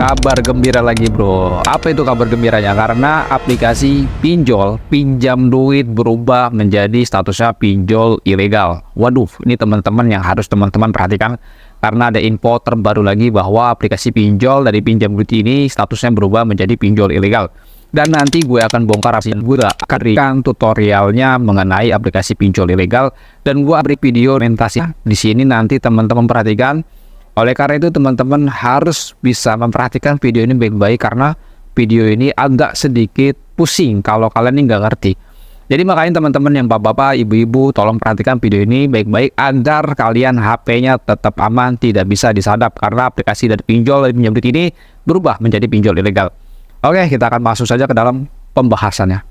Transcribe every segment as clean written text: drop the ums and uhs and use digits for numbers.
Kabar gembira lagi bro. Apa itu kabar gembiranya? Karena aplikasi pinjol, pinjam duit berubah menjadi statusnya pinjol ilegal. Waduh, ini teman-teman yang harus teman-teman perhatikan. Karena ada info terbaru lagi bahwa aplikasi pinjol dari pinjam duit ini statusnya berubah menjadi pinjol ilegal. Dan nanti gue akan bongkar, gue akan berikan tutorialnya mengenai aplikasi pinjol ilegal. Dan gue beri video dokumentasinya di sini, nanti teman-teman perhatikan. Oleh karena itu teman-teman harus bisa memperhatikan video ini baik-baik, karena video ini agak sedikit pusing kalau kalian ini nggak ngerti. Jadi makanya teman-teman yang bapak-bapak, ibu-ibu, tolong perhatikan video ini baik-baik agar kalian HP-nya tetap aman, tidak bisa disadap, karena aplikasi dari pinjol dari pinjam duit ini berubah menjadi pinjol ilegal. Oke, kita akan masuk saja ke dalam pembahasannya.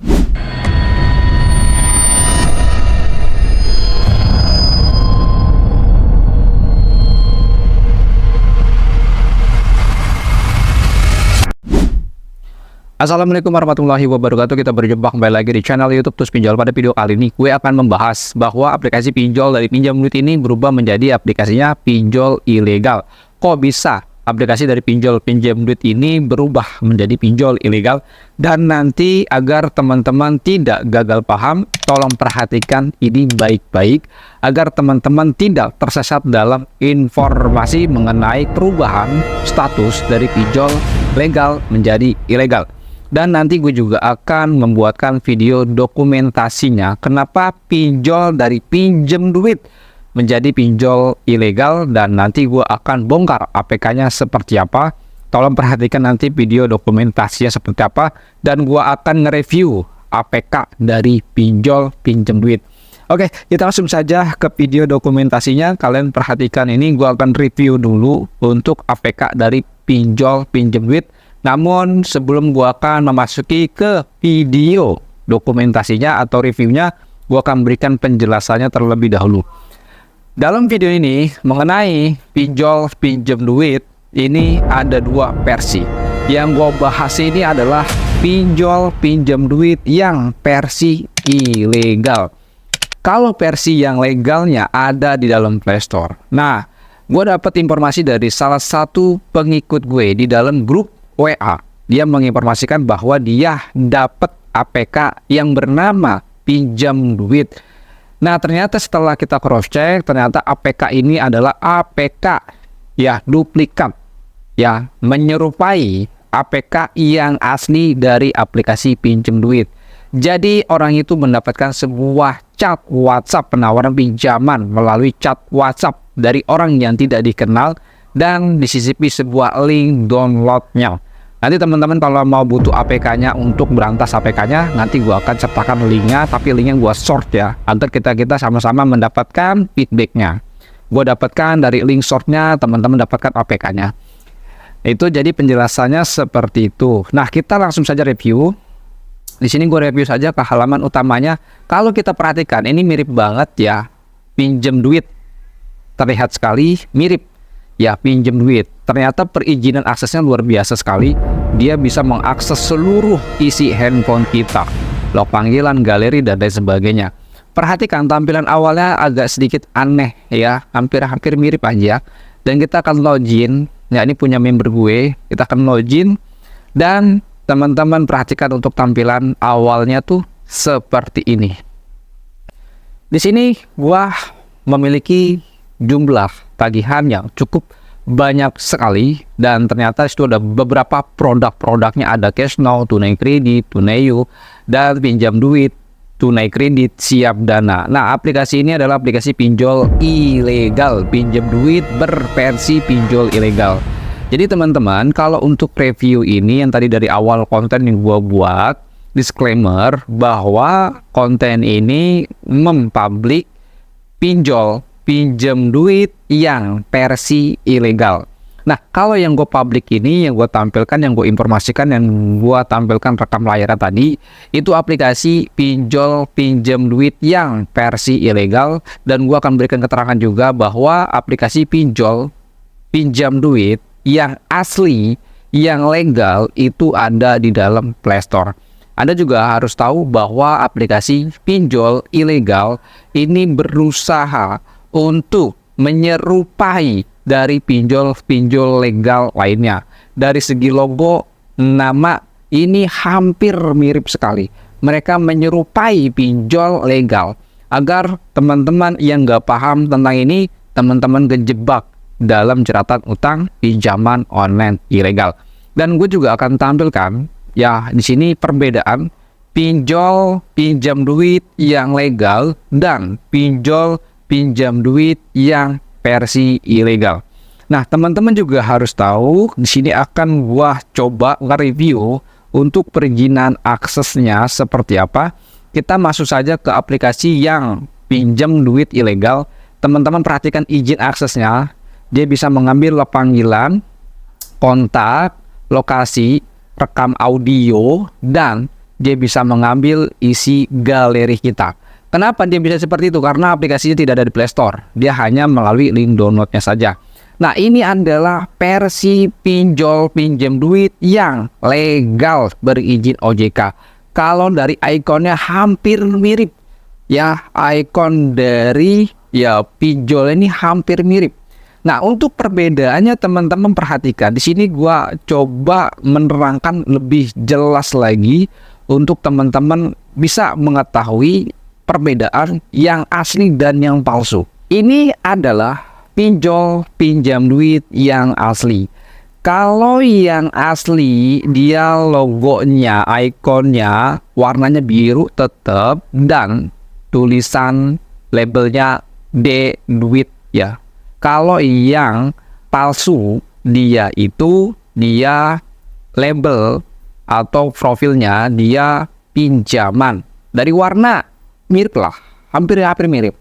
Assalamualaikum warahmatullahi wabarakatuh. Kita berjumpa kembali lagi di channel YouTube Tus Pinjol. Pada video kali ini gue akan membahas bahwa aplikasi pinjol dari pinjam duit ini berubah menjadi aplikasinya pinjol ilegal. Kok bisa aplikasi dari pinjol pinjam duit ini berubah menjadi pinjol ilegal? Dan nanti agar teman-teman tidak gagal paham, tolong perhatikan ini baik-baik agar teman-teman tidak tersesat dalam informasi mengenai perubahan status dari pinjol legal menjadi ilegal. Dan nanti gue juga akan membuatkan video dokumentasinya kenapa pinjol dari pinjam duit menjadi pinjol ilegal, dan nanti gue akan bongkar APK-nya seperti apa. Tolong perhatikan nanti video dokumentasinya seperti apa, dan gue akan nge-review APK dari pinjol pinjam duit. Oke, kita langsung saja ke video dokumentasinya. Kalian perhatikan ini, gue akan review dulu untuk APK dari pinjol pinjam duit. Namun sebelum gua akan memasuki ke video dokumentasinya atau reviewnya, gua akan berikan penjelasannya terlebih dahulu. Dalam video ini mengenai pinjol pinjam duit ini ada dua versi. Yang gua bahas ini adalah pinjol pinjam duit yang versi ilegal. Kalau versi yang legalnya ada di dalam Play Store. Nah, gua dapat informasi dari salah satu pengikut gue di dalam grup WA. Dia menginformasikan bahwa dia dapat APK yang bernama pinjam duit. Nah, ternyata setelah kita cross check, ternyata APK ini adalah APK ya duplikat, ya menyerupai APK yang asli dari aplikasi pinjam duit. Jadi orang itu mendapatkan sebuah chat WhatsApp penawaran pinjaman melalui chat WhatsApp dari orang yang tidak dikenal, dan disisipi sebuah link downloadnya. Nanti teman-teman kalau mau butuh APK-nya untuk berantas APK-nya, nanti gua akan sertakan linknya, tapi linknya gua short ya, agar kita sama-sama mendapatkan feedbacknya. Gua dapatkan dari link shortnya, teman-teman dapatkan APK-nya. Itu jadi penjelasannya seperti itu. Nah, kita langsung saja review. Di sini gue review saja ke halaman utamanya. Kalau kita perhatikan, ini mirip banget ya pinjam duit. Terlihat sekali mirip ya pinjam duit. Ternyata perizinan aksesnya luar biasa sekali. Dia bisa mengakses seluruh isi handphone kita, log panggilan, galeri, dan lain sebagainya. Perhatikan tampilan awalnya agak sedikit aneh ya, hampir mirip aja. Dan kita akan login. Ya, ini punya member gue. Kita akan login, dan teman-teman perhatikan untuk tampilan awalnya tuh seperti ini. Di sini gua memiliki jumlah tagihan yang cukup banyak sekali, dan ternyata itu ada beberapa produk-produknya, ada cash now, tunai kredit, tunai-u, dan pinjam duit, tunai kredit, siap dana. Nah, aplikasi ini adalah aplikasi pinjol ilegal, pinjam duit berversi pinjol ilegal. Jadi teman-teman, kalau untuk review ini yang tadi dari awal konten yang gua buat, disclaimer bahwa konten ini mempublik pinjol pinjam duit yang versi ilegal. Nah, kalau yang gue publik ini, yang gue tampilkan, yang gue informasikan, yang gue tampilkan rekam layarnya tadi, itu aplikasi pinjol pinjam duit yang versi ilegal. Dan gue akan berikan keterangan juga bahwa aplikasi pinjol pinjam duit yang asli, yang legal itu ada di dalam Play Store. Anda juga harus tahu bahwa aplikasi pinjol ilegal ini berusaha untuk menyerupai dari pinjol-pinjol legal lainnya. dari segi logo, nama, ini hampir mirip sekali. Mereka menyerupai pinjol legal. Agar teman-teman yang nggak paham tentang ini, teman-teman kejebak dalam jeratan utang pinjaman online ilegal. Dan gue juga akan tampilkan ya di sini perbedaan pinjol pinjam duit yang legal dan pinjol pinjam duit yang versi ilegal. Nah, teman-teman juga harus tahu di sini akan gua coba nge-review untuk perizinan aksesnya seperti apa. Kita masuk saja ke aplikasi yang pinjam duit ilegal. Teman-teman perhatikan izin aksesnya. Dia bisa mengambil panggilan, kontak, lokasi, rekam audio, dan dia bisa mengambil isi galeri kita. Kenapa dia bisa seperti itu? Karena aplikasinya tidak ada di Play Store. Dia hanya melalui link downloadnya saja. Nah, ini adalah versi pinjol pinjam duit yang legal berizin OJK. Kalau dari ikonnya hampir mirip. Ya, ikon dari ya pinjol ini hampir mirip. Nah, untuk perbedaannya teman-teman perhatikan. Di sini gua coba menerangkan lebih jelas lagi untuk teman-teman bisa mengetahui perbedaan yang asli dan yang palsu. Ini adalah pinjol pinjam duit yang asli. Kalau yang asli dia logonya, ikonnya warnanya biru tetap dan tulisan labelnya D duit ya. Kalau yang palsu dia label atau profilnya dia pinjaman. Dari warna mirip lah, hampir mirip.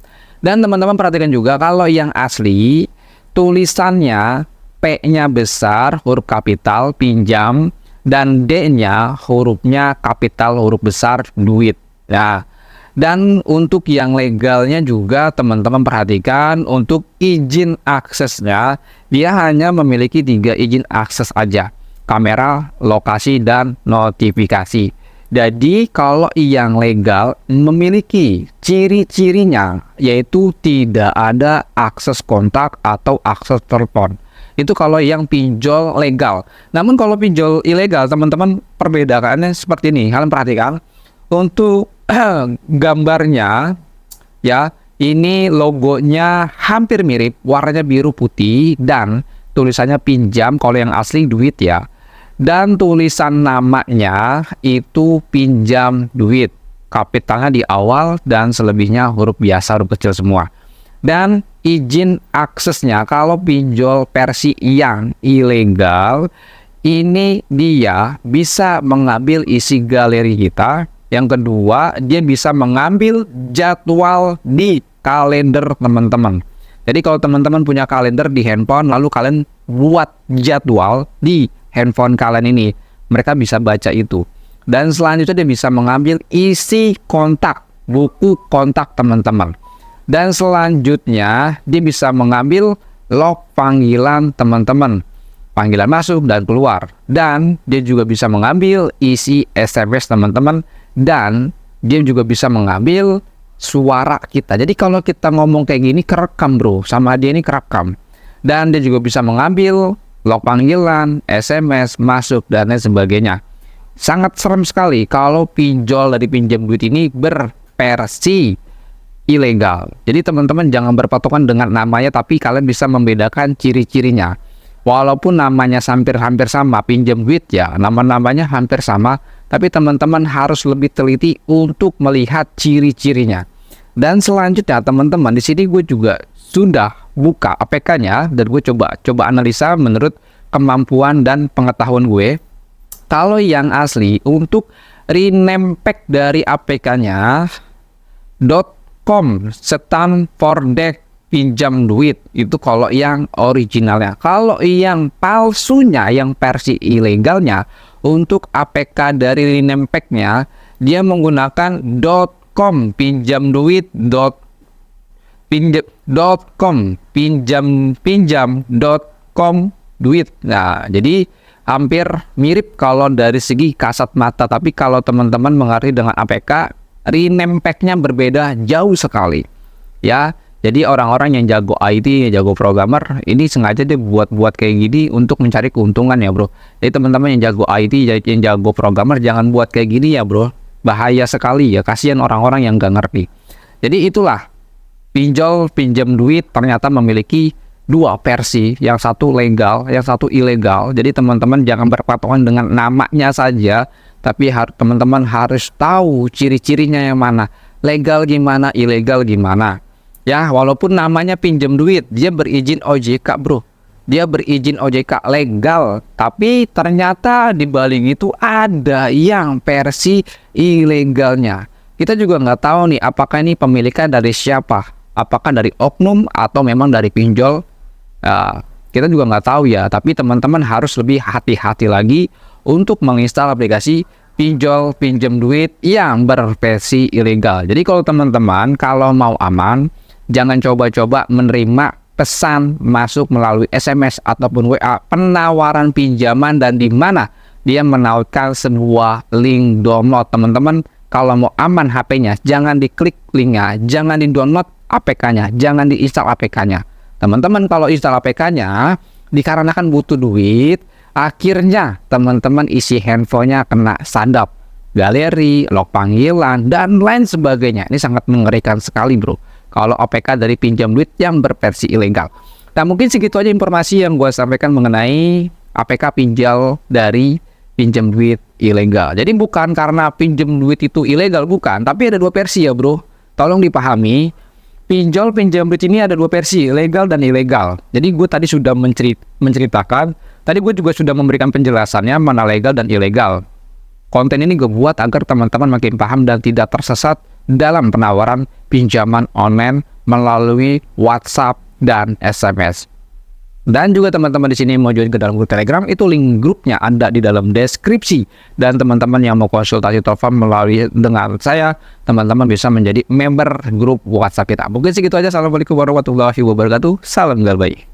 Dan teman-teman perhatikan juga kalau yang asli tulisannya P-nya besar huruf kapital pinjam dan D-nya hurufnya kapital huruf besar duit. Nah, dan untuk yang legalnya juga teman-teman perhatikan untuk izin aksesnya dia hanya memiliki 3 izin akses aja. Kamera, lokasi, dan notifikasi. Jadi kalau yang legal memiliki ciri-cirinya yaitu tidak ada akses kontak atau akses telepon. Itu kalau yang pinjol legal. Namun kalau pinjol ilegal teman-teman perbedaannya seperti ini. Kalian perhatikan untuk gambarnya ya, ini logonya hampir mirip, warnanya biru putih dan tulisannya pinjam kalau yang asli duit ya. Dan tulisan namanya itu pinjam duit. Kapitalnya di awal dan selebihnya huruf biasa, huruf kecil semua. Dan izin aksesnya kalau pinjol versi yang ilegal ini dia bisa mengambil isi galeri kita. Yang kedua, dia bisa mengambil jadwal di kalender teman-teman. Jadi kalau teman-teman punya kalender di handphone, lalu kalian buat jadwal di handphone kalian ini, mereka bisa baca itu. Dan selanjutnya dia bisa mengambil isi kontak, buku kontak teman-teman. Dan selanjutnya dia bisa mengambil log panggilan teman-teman, panggilan masuk dan keluar. Dan dia juga bisa mengambil isi SMS teman-teman. Dan dia juga bisa mengambil suara kita. Jadi kalau kita ngomong kayak gini kerekam bro, sama dia ini kerekam. Dan dia juga bisa mengambil log panggilan, SMS, masuk, dan lain sebagainya. Sangat serem sekali kalau pinjol dari pinjam duit ini berversi ilegal. Jadi teman-teman jangan berpatokan dengan namanya, tapi kalian bisa membedakan ciri-cirinya. Walaupun namanya hampir sama, pinjam duit ya, nama-namanya hampir sama, tapi teman-teman harus lebih teliti untuk melihat ciri-cirinya. Dan selanjutnya teman-teman, di sini gue juga sudah buka APK-nya dan gue coba analisa menurut kemampuan dan pengetahuan gue. Kalau yang asli untuk rename pack dari APK-nya .com Stanford pinjam duit itu kalau yang originalnya. Kalau yang palsunya, yang versi ilegalnya untuk APK dari rename pack-nya dia menggunakan .com pinjam duit pinjam.com duit. Nah, jadi hampir mirip kalau dari segi kasat mata, tapi kalau teman-teman mengerti dengan APK rename pack-nya berbeda jauh sekali. Ya, Jadi orang-orang yang jago IT, yang jago programmer, ini sengaja dia buat kayak gini untuk mencari keuntungan ya bro. Jadi teman-teman yang jago IT, yang jago programmer, jangan buat kayak gini ya bro. Bahaya sekali ya, kasihan orang-orang yang nggak ngerti. Jadi itulah, pinjol pinjam duit ternyata memiliki dua versi, yang satu legal, yang satu ilegal. Jadi teman-teman jangan berpatokan dengan namanya saja, tapi teman-teman harus tahu ciri-cirinya yang mana, legal gimana, ilegal gimana. Ya, walaupun namanya pinjam duit, dia berizin OJK bro, dia berizin OJK legal, tapi ternyata di balik itu ada yang versi ilegalnya. Kita juga nggak tahu nih apakah ini pemilikan dari siapa, apakah dari oknum atau memang dari pinjol. Kita juga nggak tahu ya, tapi teman-teman harus lebih hati-hati lagi untuk menginstal aplikasi pinjol pinjam duit yang berversi ilegal. Jadi kalau teman-teman kalau mau aman, jangan coba-coba menerima pesan masuk melalui SMS ataupun WA penawaran pinjaman dan di mana dia menawarkan sebuah link download. Teman-teman kalau mau aman HP-nya, jangan diklik linknya, jangan di-download APK-nya, jangan diinstal APK-nya. Teman-teman kalau install APK-nya, dikarenakan butuh duit, akhirnya teman-teman isi handphonenya kena sandap, galeri, log panggilan, dan lain sebagainya. Ini sangat mengerikan sekali bro, kalau APK dari pinjam duit yang berversi ilegal. Nah mungkin segitu aja informasi yang gue sampaikan mengenai APK pinjol dari pinjam duit ilegal. Jadi bukan karena pinjam duit itu ilegal, bukan, tapi ada dua versi ya bro. Tolong dipahami, pinjol pinjam duit ini ada dua versi, legal dan ilegal. Jadi gue tadi sudah menceritakan, tadi gue juga sudah memberikan penjelasannya mana legal dan ilegal. Konten ini gue buat agar teman-teman makin paham dan tidak tersesat dalam penawaran pinjaman online melalui WhatsApp dan SMS. Dan juga teman-teman di sini mau join ke dalam grup Telegram, itu link grupnya ada di dalam deskripsi. Dan teman-teman yang mau konsultasi telepon melalui dengan saya, teman-teman bisa menjadi member grup WhatsApp kita. Mungkin segitu aja. Assalamualaikum warahmatullahi wabarakatuh. Salam galbay.